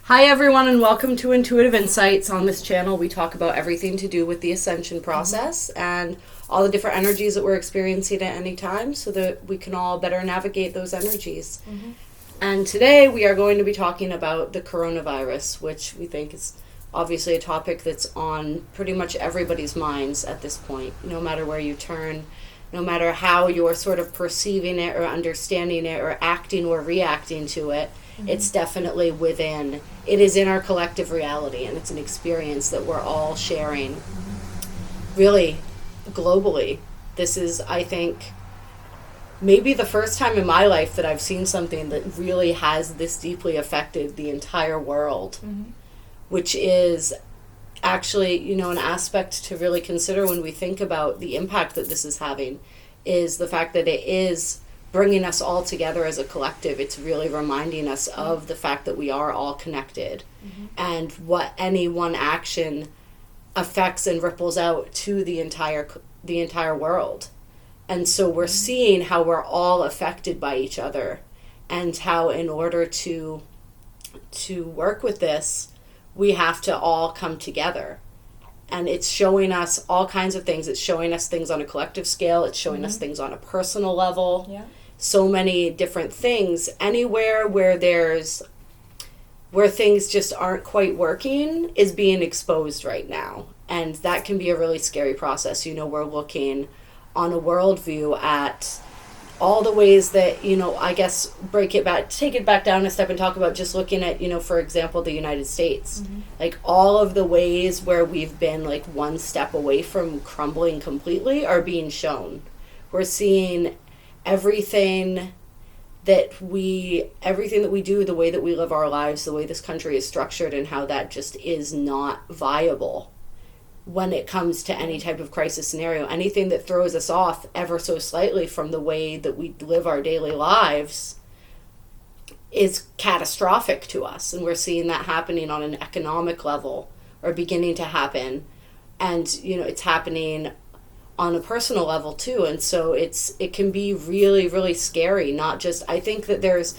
Hi everyone and welcome to Intuitive Insights. On this channel we talk about everything to do with the Ascension process and all the different energies that we're experiencing at any time so that we can all better navigate those energies. And today we are going to be talking about the coronavirus, which we think is obviously a topic that's on pretty much everybody's minds at this point, no matter where you turn, no matter how you're sort of perceiving it or understanding it or acting or reacting to it. It's definitely within. It is in our collective reality, and it's an experience that we're all sharing really globally. This is, I think, maybe the first time in my life that I've seen something that really has this deeply affected the entire world, which is actually, you know, an aspect to really consider when we think about the impact that this is having, is the fact that it is bringing us all together as a collective. It's really reminding us of the fact that we are all connected and what any one action affects and ripples out to the entire world. And so we're seeing how we're all affected by each other, and how in order to work with this, we have to all come together. And it's showing us all kinds of things. It's showing us things on a collective scale. It's showing us things on a personal level. Yeah. So many different things. Anywhere where things just aren't quite working is being exposed right now. And that can be a really scary process. You know, we're looking on a worldview at all the ways that, you know, I guess take it back down a step and talk about just looking at, you know, for example, the United States. Like all of the ways where we've been like one step away from crumbling completely are being shown. We're seeing everything that we do, the way that we live our lives, the way this country is structured, and how that just is not viable when it comes to any type of crisis scenario. Anything that throws us off ever so slightly from the way that we live our daily lives is catastrophic to us. And we're seeing that happening on an economic level, or beginning to happen. And, you know, it's happening on a personal level too. And so it can be really, really scary. Not just, I think that there's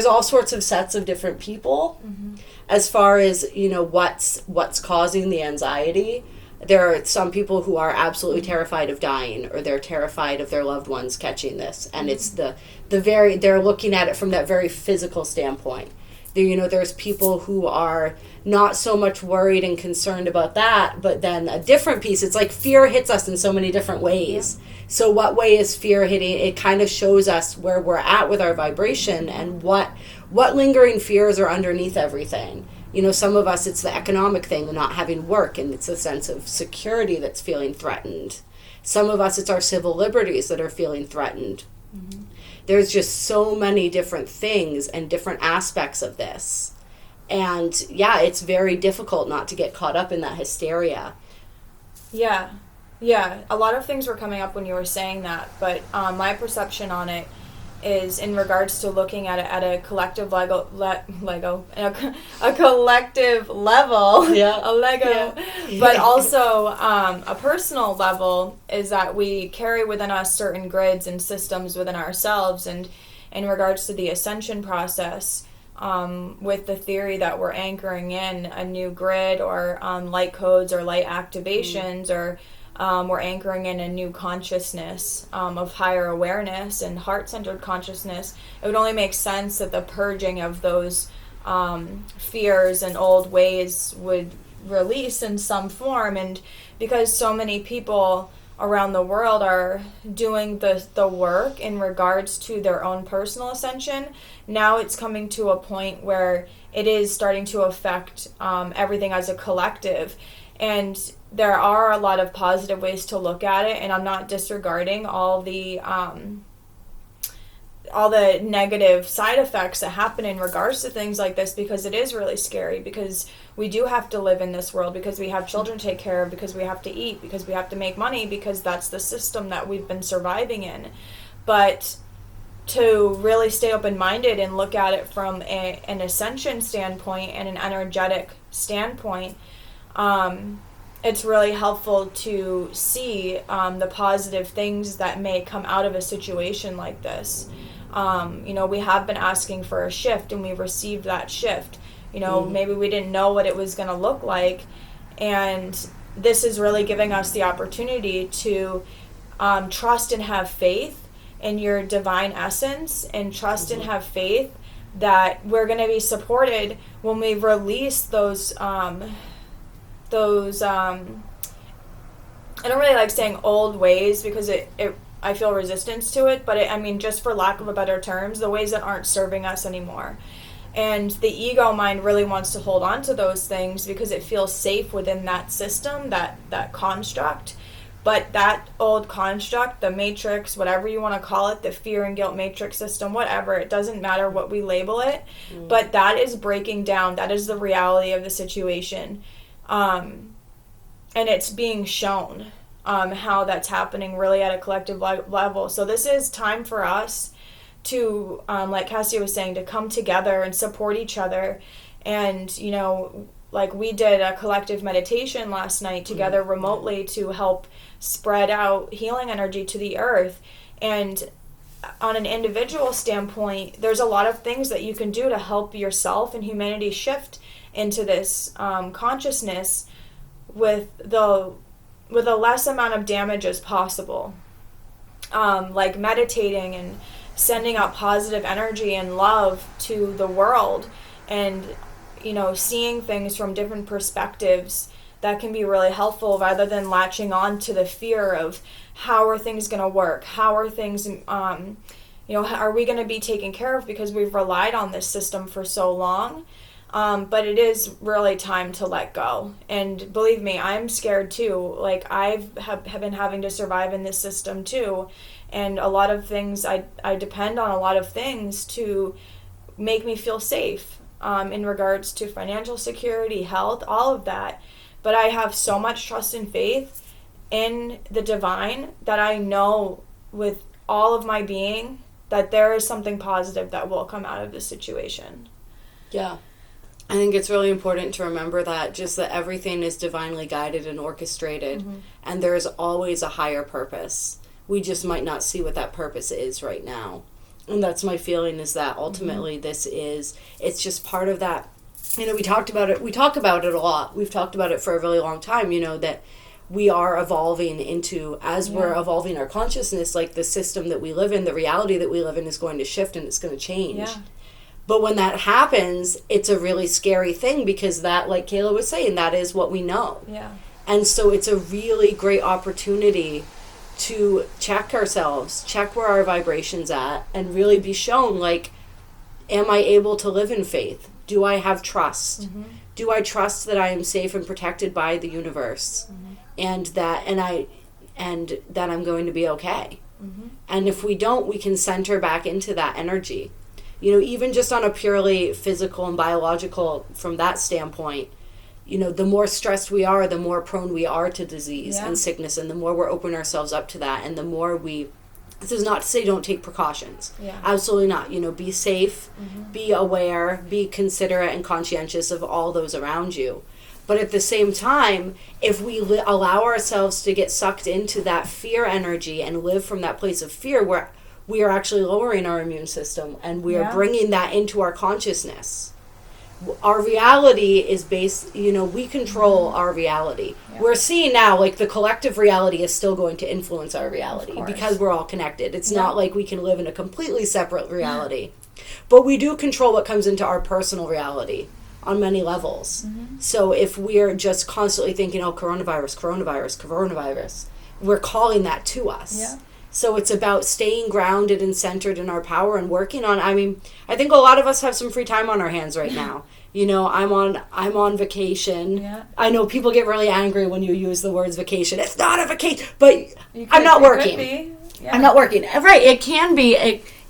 all sorts of sets of different people as far as, you know, what's causing the anxiety. There are some people who are absolutely terrified of dying, or they're terrified of their loved ones catching this. And it's they're looking at it from that very physical standpoint. You know, there's people who are not so much worried and concerned about that, but then a different piece, it's like fear hits us in so many different ways. So what way is fear hitting? It kind of shows us where we're at with our vibration and what lingering fears are underneath everything. You know, some of us, it's the economic thing, the not having work, and it's a sense of security that's feeling threatened. Some of us, it's our civil liberties that are feeling threatened. There's just so many different things and different aspects of this. And yeah, it's very difficult not to get caught up in that hysteria. Yeah. A lot of things were coming up when you were saying that, but my perception on it is in regards to looking at it at a collective a collective level, a Lego, but also a personal level, is that we carry within us certain grids and systems within ourselves. And in regards to the Ascension process, with the theory that we're anchoring in a new grid, or light codes or light activations, or we're anchoring in a new consciousness of higher awareness and heart-centered consciousness, it would only make sense that the purging of those fears and old ways would release in some form. And because so many people around the world are doing the work in regards to their own personal ascension, now it's coming to a point where it is starting to affect everything as a collective. And there are a lot of positive ways to look at it, and I'm not disregarding all the negative side effects that happen in regards to things like this, because it is really scary, because we do have to live in this world, because we have children to take care of, because we have to eat, because we have to make money, because that's the system that we've been surviving in. But to really stay open-minded and look at it from an ascension standpoint and an energetic standpoint, it's really helpful to see the positive things that may come out of a situation like this. We have been asking for a shift, and we've received that shift. Maybe we didn't know what it was going to look like. And this is really giving us the opportunity to trust and have faith in your divine essence, and trust and have faith that we're going to be supported when we release those I don't really like saying old ways, because I feel resistance to it, but just for lack of a better terms, the ways that aren't serving us anymore. And the ego mind really wants to hold on to those things because it feels safe within that system, that construct. But that old construct, the matrix, whatever you want to call it, the fear and guilt matrix system, whatever, it doesn't matter what we label it, but that is breaking down. That is the reality of the situation. And it's being shown how that's happening really at a collective level. So this is time for us to, like Kassia was saying, to come together and support each other. And, like we did a collective meditation last night together remotely to help spread out healing energy to the earth. And on an individual standpoint, there's a lot of things that you can do to help yourself and humanity shift into this consciousness with a less amount of damage as possible. Like meditating and sending out positive energy and love to the world, and seeing things from different perspectives, that can be really helpful, rather than latching on to the fear of how are things going to work, how are things are we going to be taken care of, because we've relied on this system for so long. But it is really time to let go. And believe me, I'm scared too. Like have been having to survive in this system too. And a lot of things, I depend on a lot of things to make me feel safe in regards to financial security, health, all of that. But I have so much trust and faith in the divine that I know with all of my being that there is something positive that will come out of this situation. Yeah. I think it's really important to remember that everything is divinely guided and orchestrated, and there is always a higher purpose. We just might not see what that purpose is right now. And that's my feeling, is that ultimately it's just part of that. We talk about it a lot. We've talked about it for a really long time, that we are evolving into, as we're evolving our consciousness, like the system that we live in, the reality that we live in is going to shift and it's going to change. Yeah. But when that happens, it's a really scary thing, because that, like Kayla was saying, that is what we know. Yeah. And so it's a really great opportunity to check ourselves, check where our vibration's at, and really be shown, like, am I able to live in faith? Do I have trust? Do I trust that I am safe and protected by the universe? And that I'm going to be okay? And if we don't, we can center back into that energy. Even just on a purely physical and biological, from that standpoint, the more stressed we are, the more prone we are to disease and sickness, and the more we're opening ourselves up to that, and the more this is not to say don't take precautions. Yeah. Absolutely not. Be safe, be aware, be considerate and conscientious of all those around you. But at the same time, if we allow ourselves to get sucked into that fear energy and live from that place of fear, where we are actually lowering our immune system, and we are bringing that into our consciousness. Our reality is based, we control our reality. Yeah. We're seeing now, like, the collective reality is still going to influence our reality because we're all connected. It's not like we can live in a completely separate reality. But we do control what comes into our personal reality on many levels. So if we're just constantly thinking, oh, coronavirus, we're calling that to us. Yeah. So it's about staying grounded and centered in our power and working on, I think a lot of us have some free time on our hands right now. I'm on vacation. Yeah. I know people get really angry when you use the words vacation. It's not a vacation, but I'm not working. Yeah. I'm not working. Right. It can be.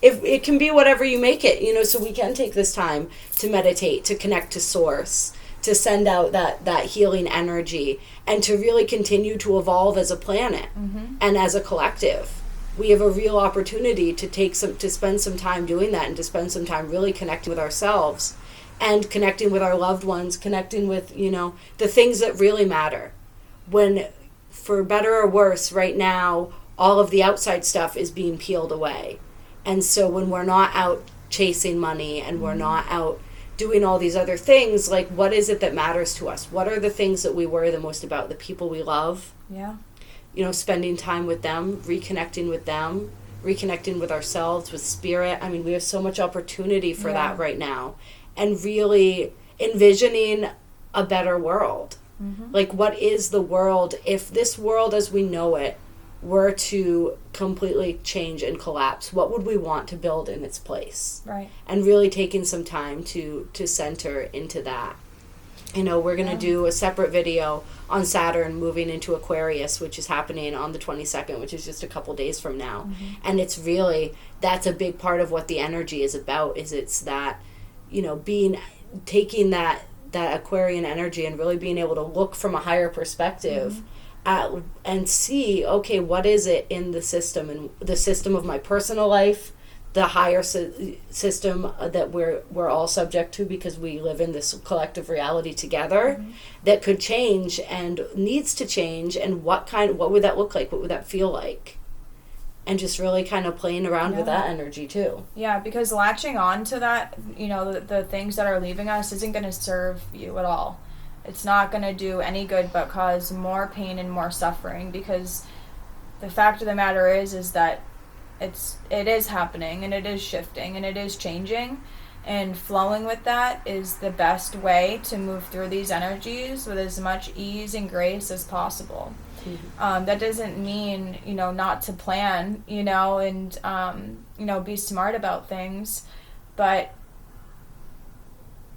It can be whatever you make it, so we can take this time to meditate, to connect to source, to send out that healing energy, and to really continue to evolve as a planet and as a collective. We have a real opportunity to spend some time doing that, and to spend some time really connecting with ourselves and connecting with our loved ones, connecting with, the things that really matter. When, for better or worse, right now, all of the outside stuff is being peeled away. And so when we're not out chasing money, and we're not out doing all these other things, like, what is it that matters to us? What are the things that we worry the most about? The people we love. Yeah. You know, spending time with them, reconnecting with them, reconnecting with ourselves, with spirit. I mean, we have so much opportunity for that right now. And really envisioning a better world. Mm-hmm. Like, what is the world if this world as we know it were to completely change and collapse? What would we want to build in its place? Right. And really taking some time to center into that. You know, we're going to do a separate video on Saturn moving into Aquarius, which is happening on the 22nd, which is just a couple days from now. Mm-hmm. And it's really, that's a big part of what the energy is about, is it's that, you know, taking that Aquarian energy and really being able to look from a higher perspective and see, okay, what is it in the system, and the system of my personal life, the higher system that we're all subject to because we live in this collective reality together, that could change and needs to change, and what would that look like? What would that feel like? And just really kind of playing around with that energy too. Yeah, because latching on to that, you know, the things that are leaving us isn't going to serve you at all. It's not going to do any good but cause more pain and more suffering, because the fact of the matter is that it is happening, and it is shifting, and it is changing, and flowing with that is the best way to move through these energies with as much ease and grace as possible. Mm-hmm. That doesn't mean, you know, not to plan, you know, and, you know, be smart about things, but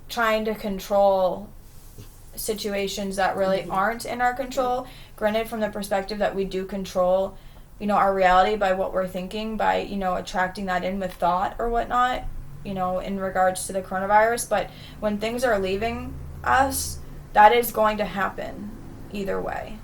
trying to control situations that really aren't in our control. Granted, from the perspective that we do control, you know, our reality by what we're thinking, by, you know, attracting that in with thought or whatnot, you know, in regards to the coronavirus. But when things are leaving us, that is going to happen either way.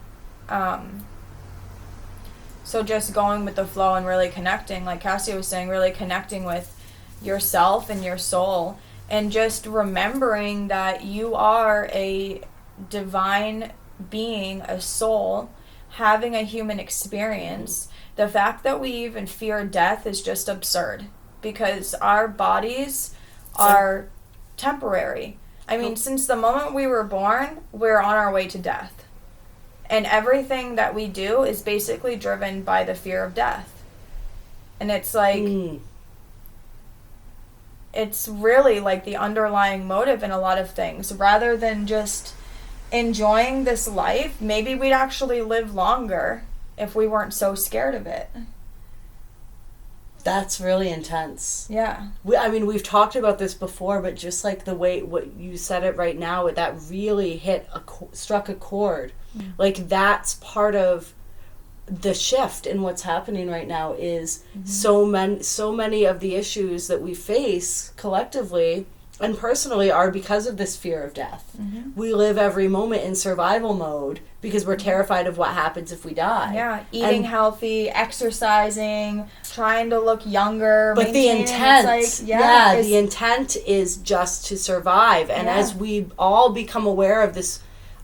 So just going with the flow and really connecting, like Kassia was saying, really connecting with yourself and your soul, and just remembering that you are a divine being, a soul, having a human experience. The fact that we even fear death is just absurd, because our bodies are temporary. I mean, since the moment we were born, we're on our way to death. And everything that we do is basically driven by the fear of death. And it's like, it's really like the underlying motive in a lot of things. Rather than just enjoying this life, maybe we'd actually live longer if we weren't so scared of it. That's really intense. Yeah. We've talked about this before, but just like the way what you said it right now, that really struck a chord. Mm. Like, that's part of the shift in what's happening right now is so many of the issues that we face collectively and personally are because of this fear of death. Mm-hmm. We live every moment in survival mode because we're terrified of what happens if we die. Yeah, eating healthy, exercising, trying to look younger. But the intent, the intent is just to survive. And as we all become aware of this,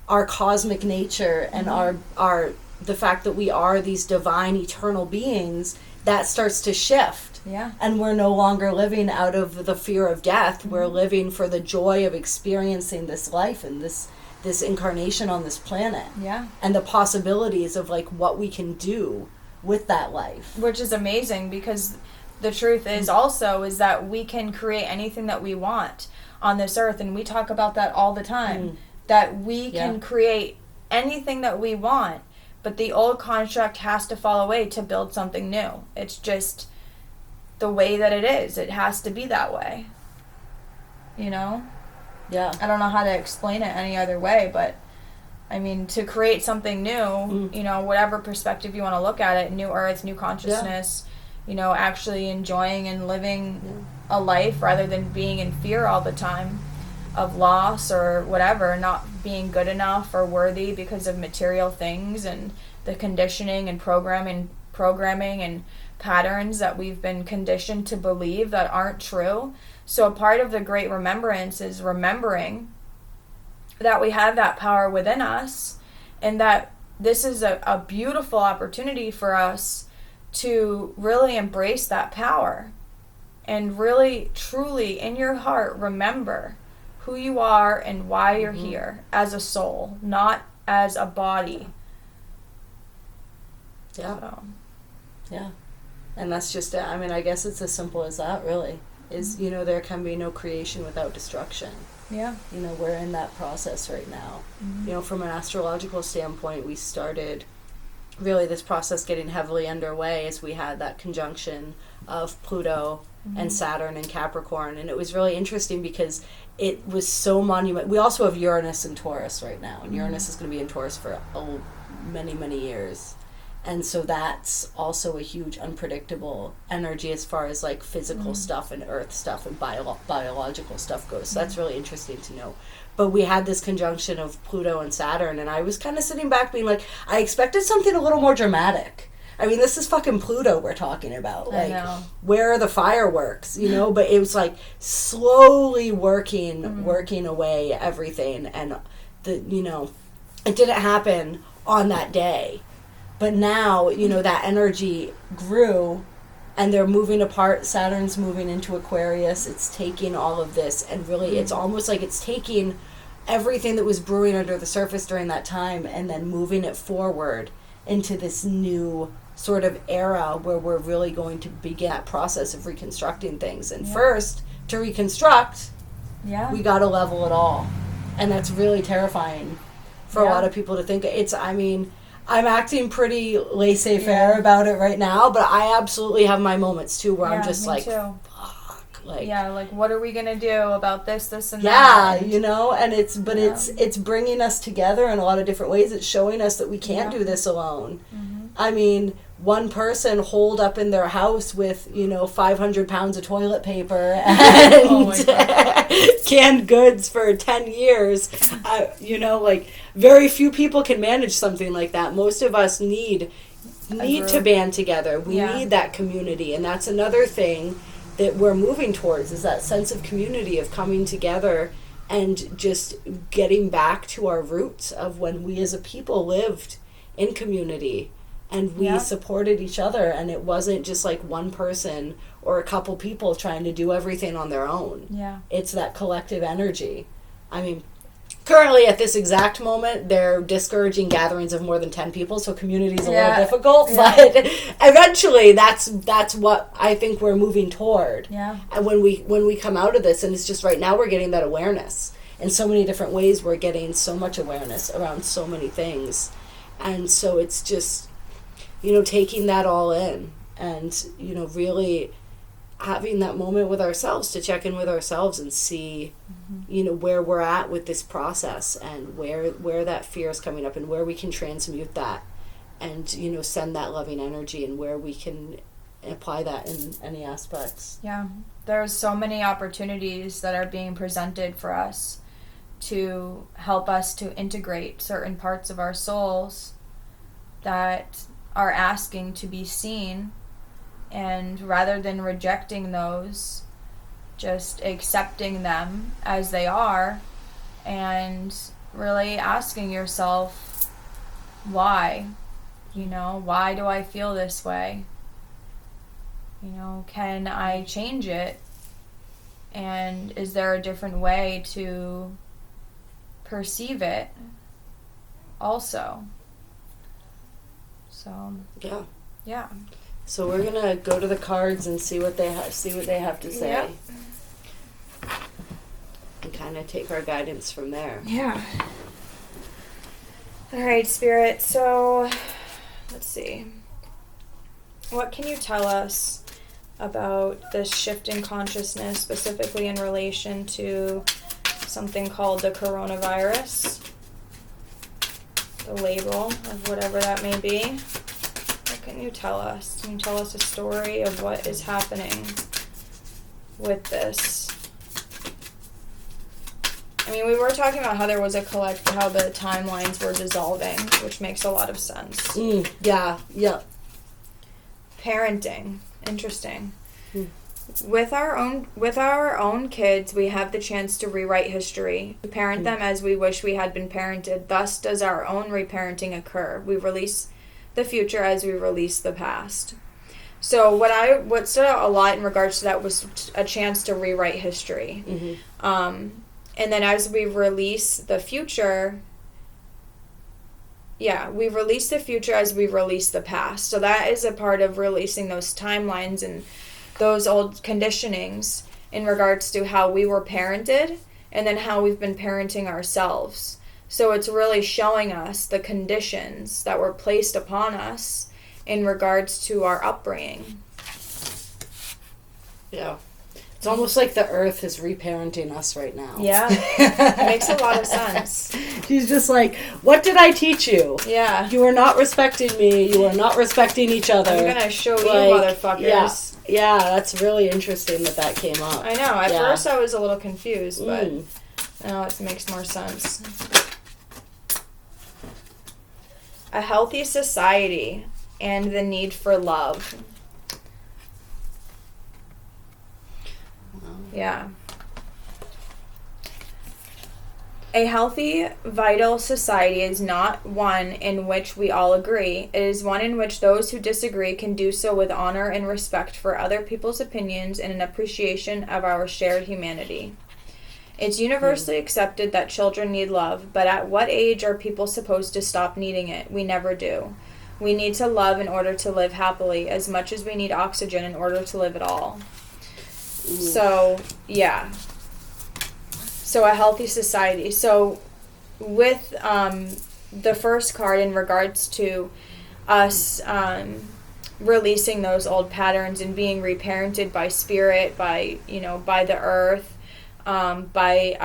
our cosmic nature and our the fact that we are these divine eternal beings, that starts to shift. Yeah. And we're no longer living out of the fear of death. Mm-hmm. We're living for the joy of experiencing this life and this incarnation on this planet. Yeah. And the possibilities of like what we can do with that life. Which is amazing, because the truth is also is that we can create anything that we want on this earth, and we talk about that all the time. That we can create anything that we want, but the old construct has to fall away to build something new. It's just the way that it is. It has to be that way. You know? Yeah. I don't know how to explain it any other way, but I mean, to create something new, you know, whatever perspective you want to look at it, new earth, new consciousness, you know, actually enjoying and living a life rather than being in fear all the time of loss or whatever, not being good enough or worthy because of material things and the conditioning and programming and patterns that we've been conditioned to believe that aren't true. So a part of the great remembrance is remembering that we have that power within us, and that this is a beautiful opportunity for us to really embrace that power and really truly in your heart remember who you are and why you're here as a soul, not as a body. Yeah. So. Yeah. And that's just it. I mean, I guess it's as simple as that, really. Is, you know, there can be no creation without destruction. Yeah. You know, we're in that process right now. You know, from an astrological standpoint, we started really this process getting heavily underway as we had that conjunction of Pluto and Saturn and Capricorn. And it was really interesting because it was so monumental. We also have Uranus in Taurus right now. And Uranus is going to be in Taurus for many, many years. And so that's also a huge unpredictable energy as far as like physical stuff and earth stuff and biological stuff goes. So that's really interesting to know. But we had this conjunction of Pluto and Saturn, and I was kind of sitting back being like, I expected something a little more dramatic. I mean, this is fucking Pluto we're talking about. Like, where are the fireworks, you know? But it was like slowly working away everything. And, you know, it didn't happen on that day. But now, you know, that energy grew and they're moving apart. Saturn's moving into Aquarius. It's taking all of this and really it's almost like it's taking everything that was brewing under the surface during that time and then moving it forward into this new sort of era where we're really going to begin that process of reconstructing things. And first, to reconstruct, we got to level it all. And that's really terrifying for a lot of people to think. I'm acting pretty laissez-faire about it right now, but I absolutely have my moments too where I'm just like, fuck. Like, like what are we going to do about this, and that? Yeah, you know, and it's bringing us together in a lot of different ways. It's showing us that we can't do this alone. I mean, one person holed up in their house with, you know, 500 pounds of toilet paper and canned goods for 10 years. You know, like, very few people can manage something like that. Most of us need to band together. We need that community. And that's another thing that we're moving towards, is that sense of community, of coming together and just getting back to our roots of when we as a people lived in community. And we supported each other, and it wasn't just like one person or a couple people trying to do everything on their own. Yeah. It's that collective energy. I mean, currently at this exact moment, they're discouraging gatherings of more than 10 people, so community's a little difficult, but eventually that's what I think we're moving toward. Yeah. And when we come out of this, and it's just right now we're getting that awareness. In so many different ways, we're getting so much awareness around so many things. And so it's just, you know, taking that all in and, you know, really having that moment with ourselves to check in with ourselves and see, you know, where we're at with this process and where that fear is coming up and where we can transmute that and, you know, send that loving energy and where we can apply that in any aspects. Yeah. There's so many opportunities that are being presented for us to help us to integrate certain parts of our souls that are asking to be seen, and rather than rejecting those, just accepting them as they are and really asking yourself, why? You know, why do I feel this way? You know, can I change it? And is there a different way to perceive it also? So yeah. So we're gonna go to the cards and see what they have to say. Yep. And kind of take our guidance from there. Yeah. All right, Spirit. So let's see. What can you tell us about this shift in consciousness, specifically in relation to something called the coronavirus? The label of whatever that may be. What can you tell us? Can you tell us a story of what is happening with this? I mean, we were talking about how there was how the timelines were dissolving, which makes a lot of sense. Yeah. Parenting. Interesting. With our own kids, we have the chance to rewrite history, to parent them as we wish we had been parented. Thus does our own reparenting occur. We release the future as we release the past. So what stood out a lot in regards to that was a chance to rewrite history. And then as we release the future, we release the future as we release the past. So that is a part of releasing those timelines and those old conditionings in regards to how we were parented and then how we've been parenting ourselves. So it's really showing us the conditions that were placed upon us in regards to our upbringing. Yeah. It's almost like the earth is reparenting us right now. Yeah. It makes a lot of sense. She's just like, what did I teach you? Yeah. You are not respecting me. You are not respecting each other. I'm going to show you motherfuckers. Yeah, that's really interesting that came up. I know. At first I was a little confused, but now it makes more sense. A healthy society and the need for love. Yeah. A healthy, vital society is not one in which we all agree. It is one in which those who disagree can do so with honor and respect for other people's opinions and an appreciation of our shared humanity. It's universally accepted that children need love, but at what age are people supposed to stop needing it? We never do. We need to love in order to live happily, as much as we need oxygen in order to live at all. So, yeah. So, a healthy society. So, with the first card in regards to us releasing those old patterns and being reparented by spirit, by the earth, by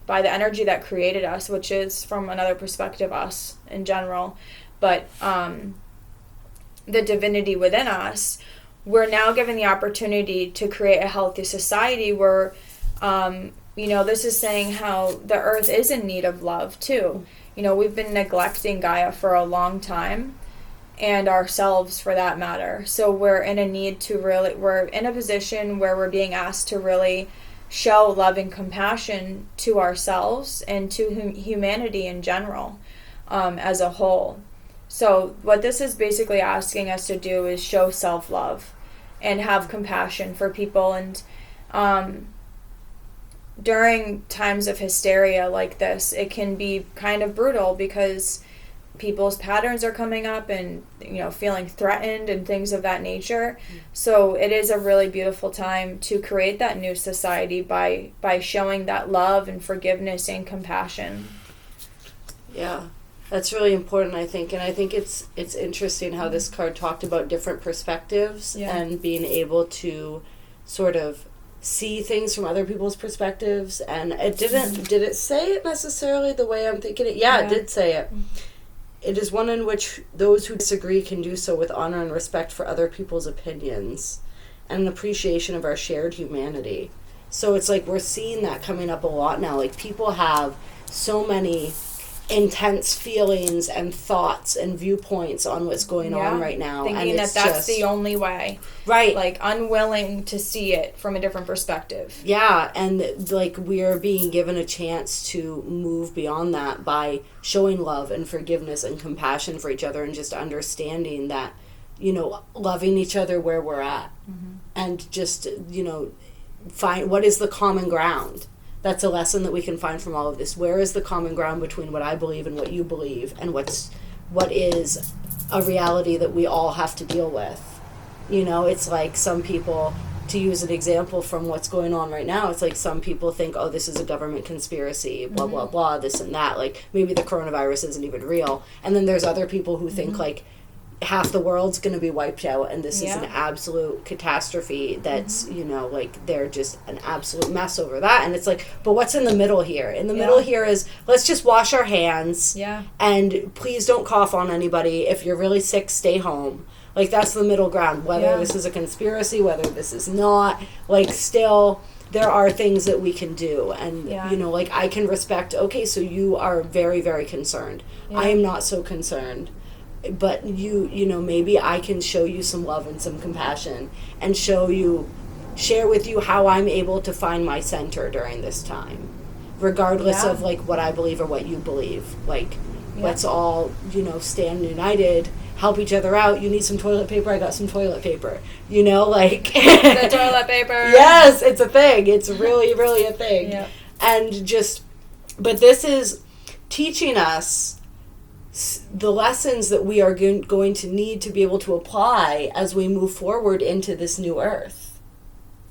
by the energy that created us, which is from another perspective us in general, but the divinity within us, we're now given the opportunity to create a healthy society where, this is saying how the earth is in need of love too. We've been neglecting Gaia for a long time, and ourselves for that matter. So we're in a position where we're being asked to really show love and compassion to ourselves and to humanity in general, as a whole. So what this is basically asking us to do is show self-love and have compassion for people. And during times of hysteria like this, it can be kind of brutal because people's patterns are coming up and, feeling threatened and things of that nature. So it is a really beautiful time to create that new society by showing that love and forgiveness and compassion. Yeah. That's really important, I think. And I think it's interesting how this card talked about different perspectives and being able to sort of see things from other people's perspectives. And it did it say it necessarily the way I'm thinking it? Yeah, it did say it. It is one in which those who disagree can do so with honor and respect for other people's opinions and an appreciation of our shared humanity. So it's like we're seeing that coming up a lot now. Like, people have so many intense feelings and thoughts and viewpoints on what's going on right now, thinking and that's the only way, right? Like, unwilling to see it from a different perspective. Yeah, and like, we're being given a chance to move beyond that by showing love and forgiveness and compassion for each other, and just understanding that, loving each other where we're at, and just find what is the common ground. That's a lesson that we can find from all of this. Where is the common ground between what I believe and what you believe, and what is a reality that we all have to deal with? It's like some people, to use an example from what's going on right now, it's like some people think, oh, this is a government conspiracy, blah, blah, blah, this and that. Like, maybe the coronavirus isn't even real. And then there's other people who think, like, half the world's going to be wiped out, and this is an absolute catastrophe that's, like, they're just an absolute mess over that. And it's like, but what's in the middle here? In the middle here is, let's just wash our hands, and please don't cough on anybody. If you're really sick, stay home. Like, that's the middle ground. Whether this is a conspiracy, whether this is not, like, still, there are things that we can do. And, like, I can respect, okay, so you are very, very concerned. I am not so concerned. But maybe I can show you some love and some compassion, and share with you how I'm able to find my center during this time, regardless of, like, what I believe or what you believe. Like, let's all, stand united, help each other out. You need some toilet paper? I got some toilet paper. Like... The toilet paper. Yes, it's a thing. It's really, really a thing. And just, but this is teaching us the lessons that we are going to need to be able to apply as we move forward into this new earth.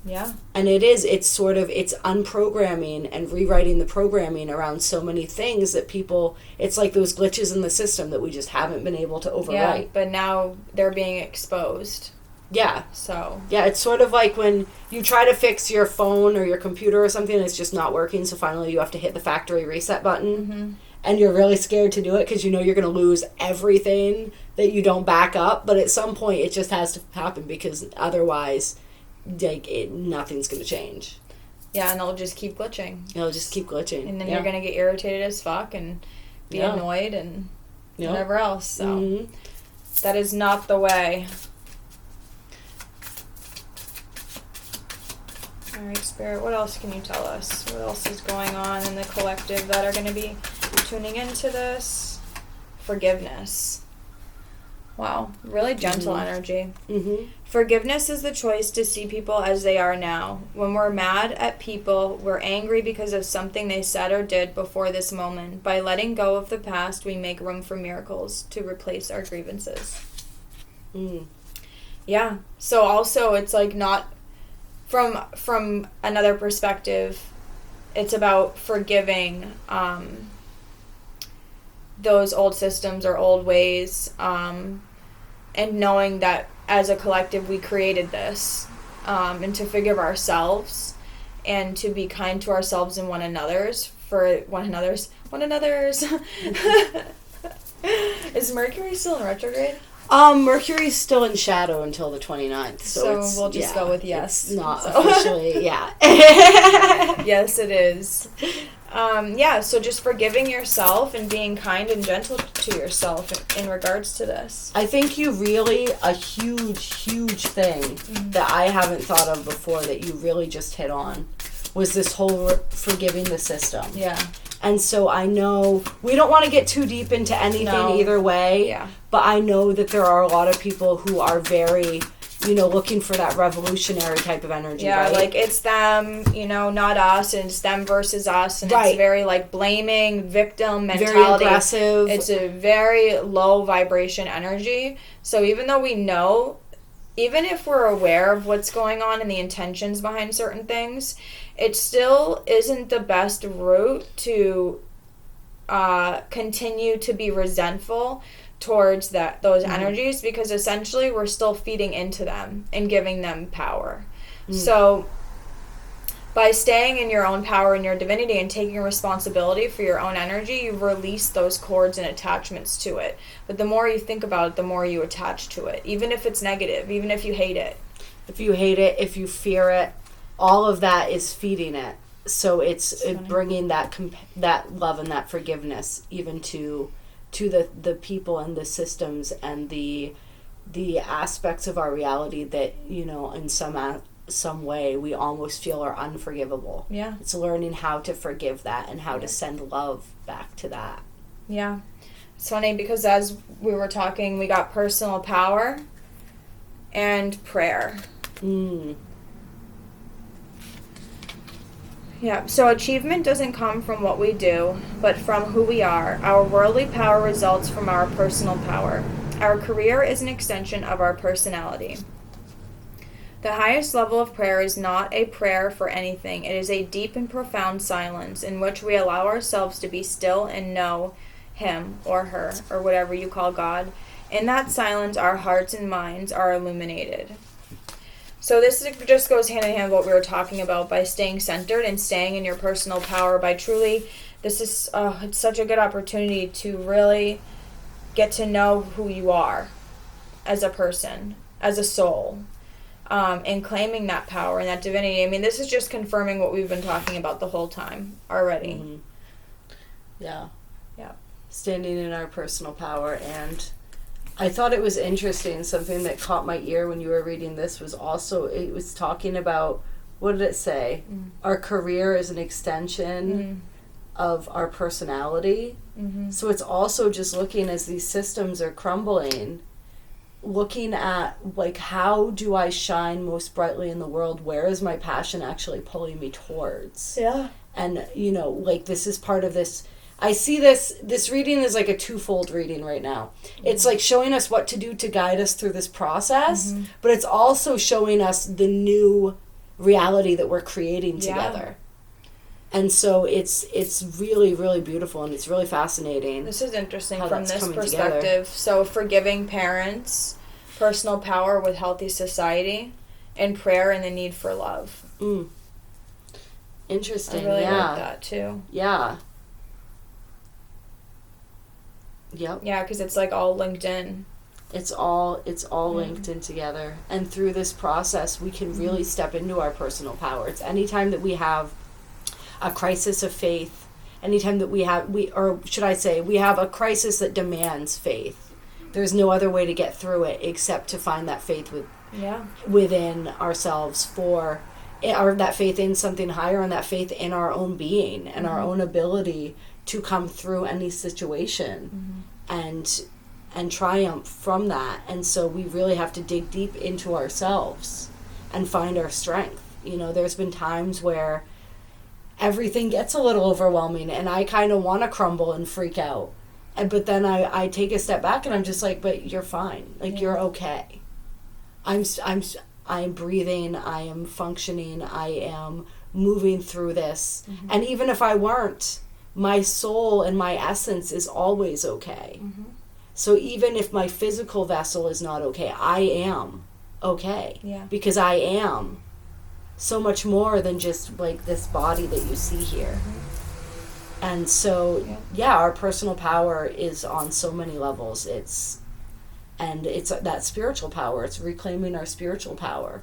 Yeah. And it's unprogramming and rewriting the programming around so many things that people, it's like those glitches in the system that we just haven't been able to overwrite. Yeah, but now they're being exposed. Yeah. So. Yeah, it's sort of like when you try to fix your phone or your computer or something and it's just not working, so finally you have to hit the factory reset button. Mm-hmm. And you're really scared to do it because you know you're going to lose everything that you don't back up. But at some point it just has to happen because otherwise nothing's going to change. Yeah, and it'll just keep glitching. It'll just keep glitching. And then you're going to get irritated as fuck and be annoyed and whatever else. So that is not the way. All right, Spirit, what else can you tell us? What else is going on in the collective that are going to be tuning into this? Forgiveness. Wow, really gentle energy. Mm-hmm. Forgiveness is the choice to see people as they are now. When we're mad at people, we're angry because of something they said or did before this moment. By letting go of the past, we make room for miracles to replace our grievances. Yeah, so also it's like not... From another perspective, it's about forgiving those old systems or old ways, and knowing that as a collective we created this, and to forgive ourselves and to be kind to ourselves and one another's. Is Mercury still in retrograde? Mercury's still in shadow until the 29th. So we'll just go with yes. It's not officially, yeah. Yes, it is. So just forgiving yourself and being kind and gentle to yourself in regards to this. I think a huge thing that I haven't thought of before that you really just hit on was this whole forgiving the system. Yeah. And so I know we don't want to get too deep into anything either way, but I know that there are a lot of people who are very, looking for that revolutionary type of energy, right? Like it's them, not us, and it's them versus us, and it's very like blaming, victim mentality. Very aggressive. It's a very low vibration energy. So even though we know, even if we're aware of what's going on and the intentions behind certain things, it still isn't the best route to continue to be resentful towards those energies, because essentially we're still feeding into them and giving them power. So by staying in your own power and your divinity and taking responsibility for your own energy, you release those cords and attachments to it. But the more you think about it, the more you attach to it, even if it's negative, even if you hate it. If you hate it, if you fear it, all of that is feeding it. So it's bringing that love and that forgiveness even to the people and the systems and the aspects of our reality that, in some way we almost feel are unforgivable. Yeah. It's learning how to forgive that and how to send love back to that. Yeah. It's funny because as we were talking, we got personal power and prayer. Yeah, so achievement doesn't come from what we do, but from who we are. Our worldly power results from our personal power. Our career is an extension of our personality. The highest level of prayer is not a prayer for anything. It is a deep and profound silence in which we allow ourselves to be still and know Him or her or whatever you call God. In that silence, our hearts and minds are illuminated. So this just goes hand in hand with what we were talking about by staying centered and staying in your personal power by truly, it's such a good opportunity to really get to know who you are as a person, as a soul, and claiming that power and that divinity. I mean, this is just confirming what we've been talking about the whole time already. Yeah. Standing in our personal power. And I thought it was interesting, something that caught my ear when you were reading this was also, it was talking about, what did it say? Our career is an extension of our personality. So it's also just looking as these systems are crumbling, looking at, like, how do I shine most brightly in the world? Where is my passion actually pulling me towards? Yeah. And, you know, like, this is part of this. I see this reading is like a twofold reading right now. It's like showing us what to do to guide us through this process, but it's also showing us the new reality that we're creating together. And so it's really, really beautiful, and it's really fascinating. This is interesting from this perspective. Together. So forgiving parents, personal power with healthy society, and prayer and the need for love. Interesting. I really like that too. Yeah. Yep. Yeah, because it's like all linked in. It's all linked in together. And through this process, we can really step into our personal power. It's anytime that we have a crisis of faith, anytime that we have a crisis that demands faith. There's no other way to get through it except to find that faith within ourselves or that faith in something higher, and that faith in our own being and our own ability to come through any situation and triumph from that. And so we really have to dig deep into ourselves and find our strength. You know, there's been times where everything gets a little overwhelming and I kind of want to crumble and freak out. But then I take a step back and I'm just like, but you're fine. Like, you're okay. I'm breathing, I am functioning, I am moving through this. And even if I weren't, my soul and my essence is always okay. So even if my physical vessel is not okay, I am okay. Because I am so much more than just like this body that you see here. And so, our personal power is on so many levels. It's that spiritual power. It's reclaiming our spiritual power.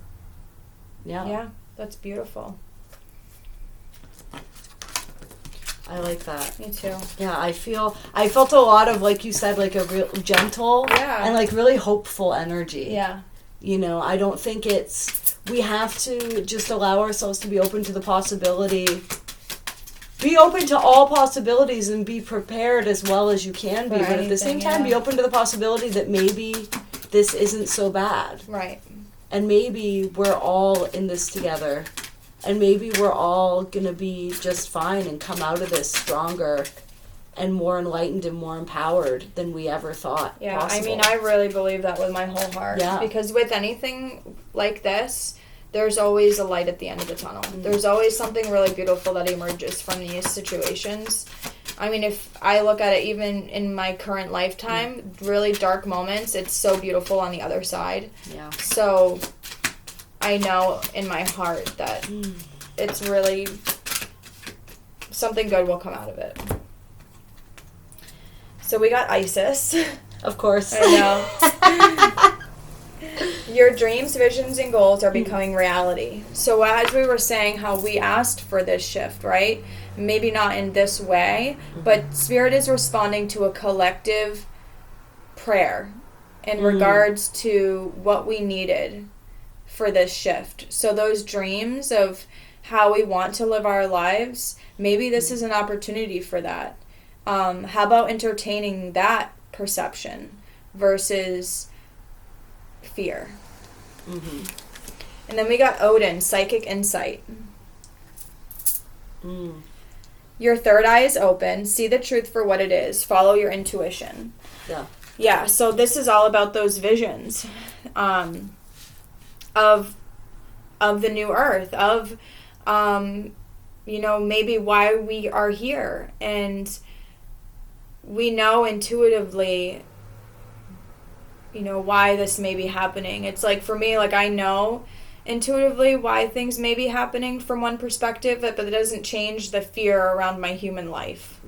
Yeah, that's beautiful. I like that. Me too. Yeah, I felt a lot of, like you said, like a real gentle and like really hopeful energy. Yeah. You know, I don't think we have to just allow ourselves to be open to the possibility. Be open to all possibilities and be prepared as well as you can be. But at the same time, be open to the possibility that maybe this isn't so bad. Right. And maybe we're all in this together. And maybe we're all going to be just fine and come out of this stronger and more enlightened and more empowered than we ever thought possible. I mean, I really believe that with my whole heart. Yeah. Because with anything like this, there's always a light at the end of the tunnel. There's always something really beautiful that emerges from these situations. I mean, if I look at it even in my current lifetime, really dark moments, it's so beautiful on the other side. Yeah. So I know in my heart that it's really something good will come out of it. So we got Isis. Of course. I know. Your dreams, visions, and goals are becoming reality. So as we were saying, how we asked for this shift, right? Maybe not in this way, but Spirit is responding to a collective prayer in regards to what we needed for this shift. So those dreams of how we want to live our lives, maybe this is an opportunity for that. How about entertaining that perception versus fear? And then we got Odin, psychic insight. Your third eye is open. See the truth for what it is. Follow your intuition. Yeah, so this is all about those visions of the new earth, of maybe why we are here. And we know intuitively, why this may be happening. It's like, for me, like, I know intuitively why things may be happening from one perspective, but it doesn't change the fear around my human life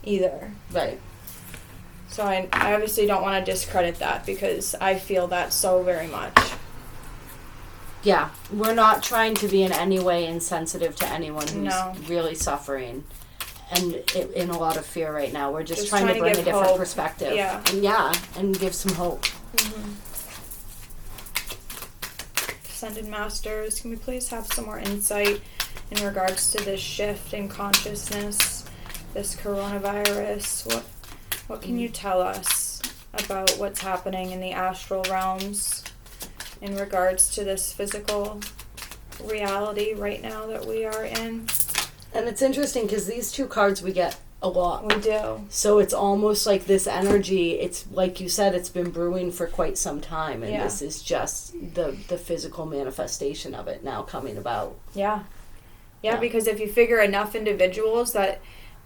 either. Right. So I obviously don't want to discredit that, because I feel that so very much. Yeah, we're not trying to be in any way insensitive to anyone who's really suffering and in a lot of fear right now. We're just trying to bring a different perspective. Yeah. And give some hope. Ascended Masters, can we please have some more insight in regards to this shift in consciousness, this coronavirus? What can you tell us about what's happening in the astral realms in regards to this physical reality right now that we are in? And it's interesting because these two cards we get a lot. We do. So it's almost like this energy, it's like you said, it's been brewing for quite some time. And this is just the physical manifestation of it now coming about. Yeah, because if you figure enough individuals that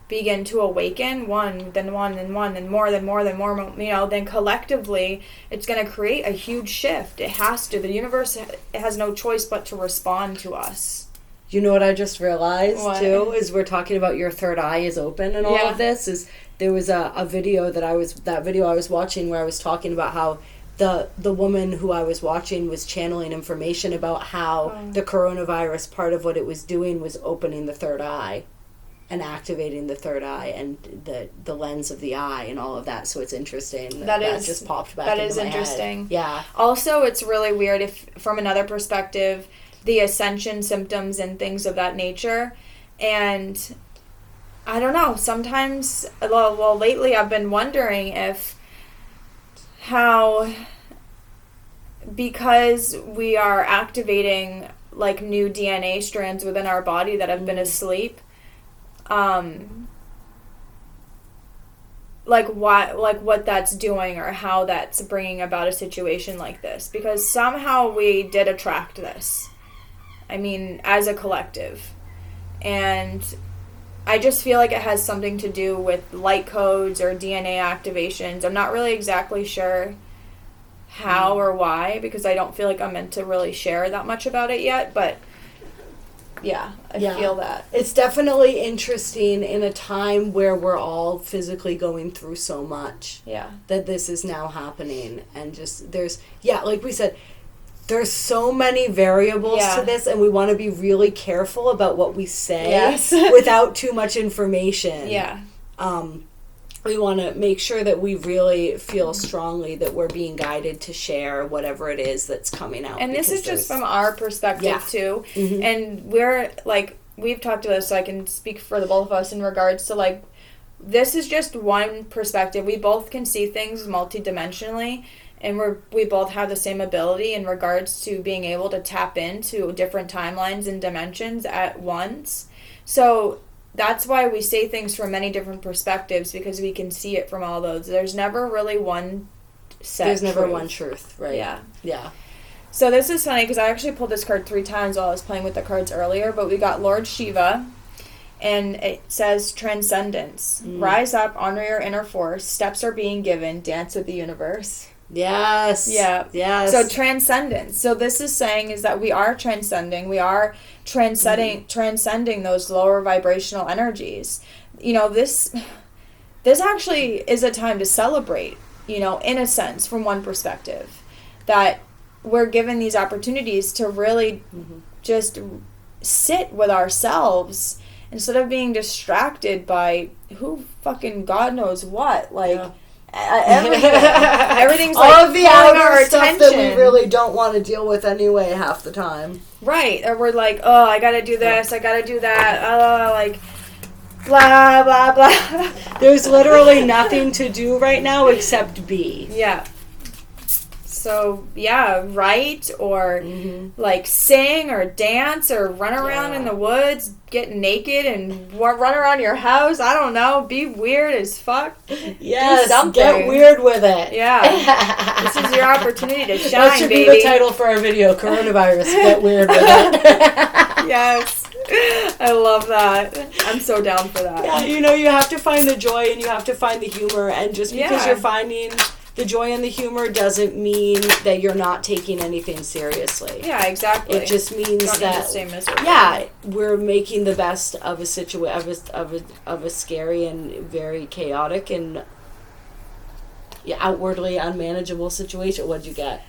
begin to awaken, one, then more, then collectively, it's going to create a huge shift. It has to. The universe has no choice but to respond to us. You know what I just realized, too, is we're talking about your third eye is open and all of this. Is there was a video that I was watching where I was talking about how the woman who I was watching was channeling information about how the coronavirus, part of what it was doing was opening the third eye and activating the third eye and the lens of the eye and all of that. So it's interesting. That just popped back into my head. That is interesting. Yeah. Also, it's really weird if, from another perspective, the Ascension symptoms and things of that nature. And I don't know, sometimes, well, lately I've been wondering how, because we are activating like new DNA strands within our body that have been asleep, what that's doing or how that's bringing about a situation like this, because somehow we did attract this. I mean, as a collective. And I just feel like it has something to do with light codes or DNA activations. I'm not really exactly sure how or why, because I don't feel like I'm meant to really share that much about it yet, but I feel that. It's definitely interesting in a time where we're all physically going through so much. Yeah. That this is now happening. And just, like we said, there's so many variables to this, and we want to be really careful about what we say without too much information. Yeah. We want to make sure that we really feel strongly that we're being guided to share whatever it is that's coming out. And this is just from our perspective, too. Mm-hmm. And we're, like, we've talked about this, so I can speak for the both of us in regards to, like, this is just one perspective. We both can see things multidimensionally. And we both have the same ability in regards to being able to tap into different timelines and dimensions at once. So that's why we say things from many different perspectives, because we can see it from all those. There's never really one set There's never one truth, right? Yeah. So this is funny, because I actually pulled this card 3 times while I was playing with the cards earlier, but we got Lord Shiva, and it says transcendence. Rise up, honor your inner force, steps are being given, dance with the universe. Yes. Yeah. Yes. So transcendence. So this is saying is that we are transcending. We are transcending those lower vibrational energies. You know, this actually is a time to celebrate, you know, in a sense, from one perspective, that we're given these opportunities to really just sit with ourselves instead of being distracted by who fucking God knows what. Like, everything's like all of the outer stuff attention that we really don't want to deal with anyway half the time. Right. Or we're like, oh, I gotta do this, I gotta do that, like, blah, blah, blah. There's literally nothing to do right now except be. Yeah. So, write or, like, sing or dance or run around in the woods, get naked and run around your house. I don't know. Be weird as fuck. Yes, get weird with it. Yeah. This is your opportunity to shine, that should baby. be the title for our video, CoronaVirus, get weird with it. Yes. I love that. I'm so down for that. Yeah, you know, you have to find the joy and you have to find the humor, and just because you're finding the joy and the humor doesn't mean that you're not taking anything seriously. Yeah, exactly. It just means that we're making the best of a of a scary and very chaotic and outwardly unmanageable situation. What'd you get?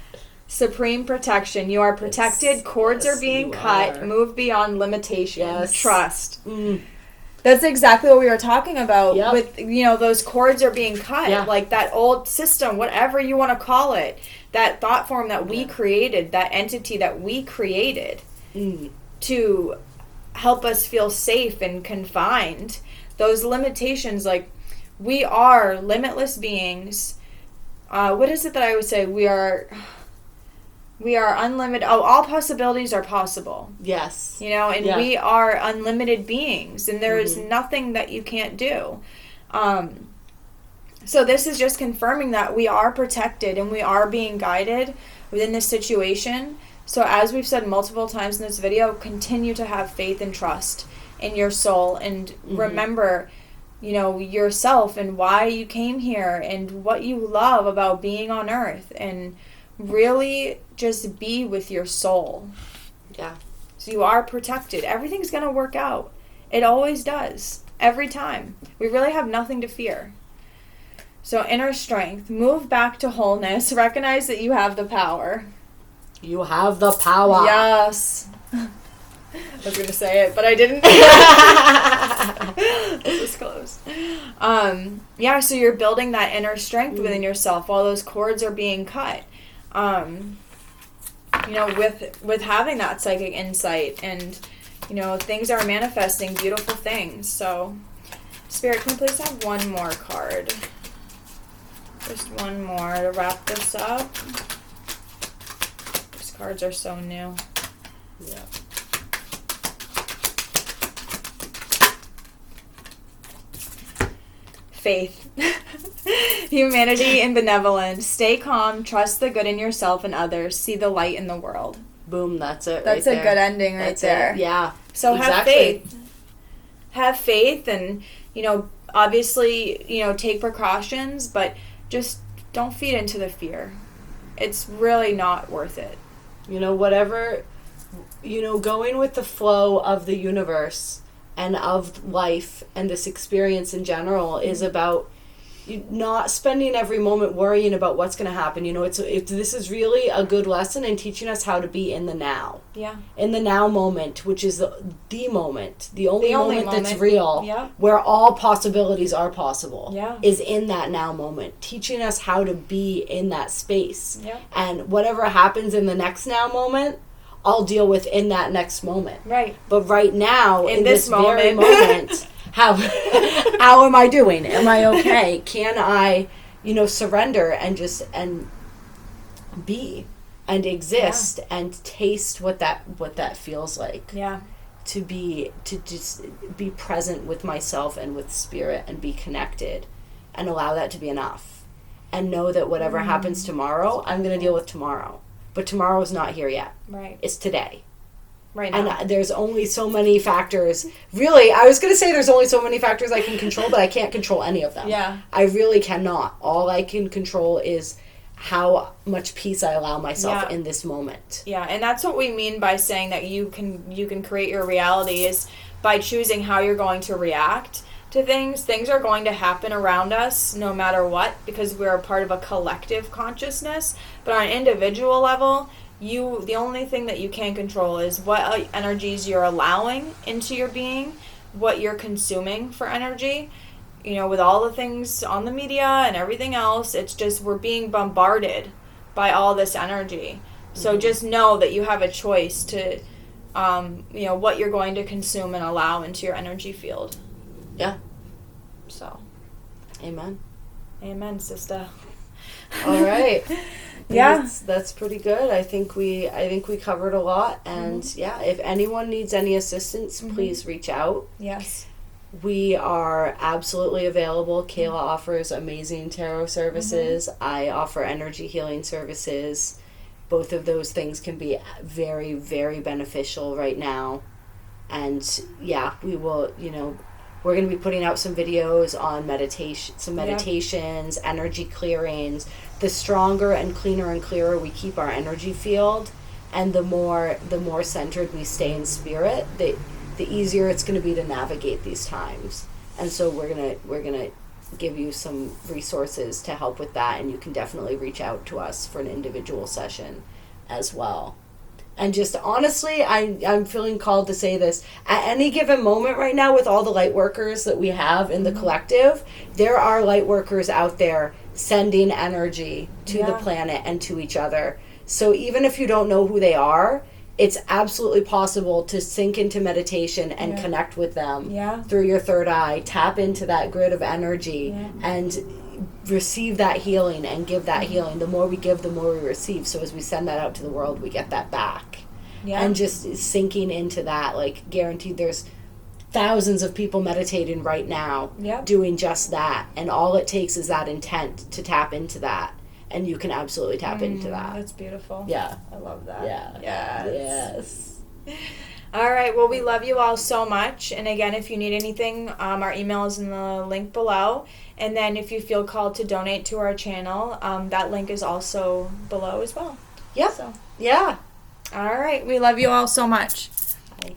Supreme protection. You are protected. Cords are being cut. Move beyond limitation. Yes. Trust. That's exactly what we were talking about with, you know, those cords are being cut. Like that old system, whatever you want to call it, that thought form that we created, that entity that we created to help us feel safe and confined. Those limitations, like, we are limitless beings. What is it that I would say? We are We are unlimited. Oh, all possibilities are possible. Yes. You know, and we are unlimited beings, and there is nothing that you can't do. So this is just confirming that we are protected and we are being guided within this situation. So as we've said multiple times in this video, continue to have faith and trust in your soul, and remember, you know, yourself and why you came here and what you love about being on earth, and really just be with your soul. Yeah. So you are protected. Everything's going to work out. It always does. Every time. We really have nothing to fear. So inner strength. Move back to wholeness. Recognize that you have the power. You have the power. Yes. I was going to say it, but I didn't. It was close. Yeah, so you're building that inner strength within yourself while those cords are being cut. You know, with having that psychic insight, and, you know, things are manifesting beautiful things. So, Spirit, can we please have one more card? Just one more to wrap this up. These cards are so new. Yeah. Faith. Humanity and benevolence. Stay calm, trust the good in yourself and others, see the light in the world. Boom, that's it. That's right a good ending right there. Yeah. So exactly. have faith. Have faith, and, you know, obviously, you know, take precautions, but just don't feed into the fear. It's really not worth it. You know, whatever, you know, going with the flow of the universe and of life and this experience in general is about not spending every moment worrying about what's going to happen. You know, this is really a good lesson in teaching us how to be in the now. Yeah. In the now moment, which is the moment, the only moment that's real, yeah, where all possibilities are possible, yeah, is in that now moment. Teaching us how to be in that space. Yeah. And whatever happens in the next now moment, I'll deal with in that next moment. Right. But right now, in this moment. very moment, how am I doing? Am I okay? Can I, you know, surrender and just be and exist and taste what that feels like? Yeah. To just be present with myself and with spirit and be connected and allow that to be enough. And know that whatever happens tomorrow, I'm going to deal with tomorrow. But tomorrow is not here yet. Right. It's today. Right now. And there's only so many factors. Really, I was going to say there's only so many factors I can control, but I can't control any of them. Yeah. I really cannot. All I can control is how much peace I allow myself in this moment. Yeah, and that's what we mean by saying that you can create your reality, is by choosing how you're going to react to things. Things are going to happen around us no matter what, because we're a part of a collective consciousness. But on an individual level, the only thing that you can control is what energies you're allowing into your being, what you're consuming for energy. You know, with all the things on the media and everything else, it's just we're being bombarded by all this energy. So just know that you have a choice to, you know, what you're going to consume and allow into your energy field. Yeah. So. Amen. Amen, sister. All right. Yeah. That's pretty good. I think we covered a lot. And if anyone needs any assistance, please reach out. Yes. We are absolutely available. Kayla offers amazing tarot services. I offer energy healing services. Both of those things can be very, very beneficial right now. And we will, you know, we're going to be putting out some videos on meditations, energy clearings. The stronger and clearer we keep our energy field, and the more centered we stay in spirit, the easier it's going to be to navigate these times. And so we're gonna give you some resources to help with that, and you can definitely reach out to us for an individual session as well. And just honestly, I'm feeling called to say this. At any given moment right now, with all the light workers that we have in the collective, there are light workers out there sending energy to the planet and to each other. So even if you don't know who they are, it's absolutely possible to sink into meditation and connect with them through your third eye, tap into that grid of energy and receive that healing and give that healing. The more we give, the more we receive. So as we send that out to the world, we get that back. And just sinking into that, like, guaranteed there's thousands of people meditating right now doing just that. And all it takes is that intent to tap into that. And you can absolutely tap into that. That's beautiful. Yeah. I love that. Yeah. Yes. All right. Well, we love you all so much. And again, if you need anything, our email is in the link below. And then if you feel called to donate to our channel, that link is also below as well. Yep. So. Yeah. All right. We love you all so much.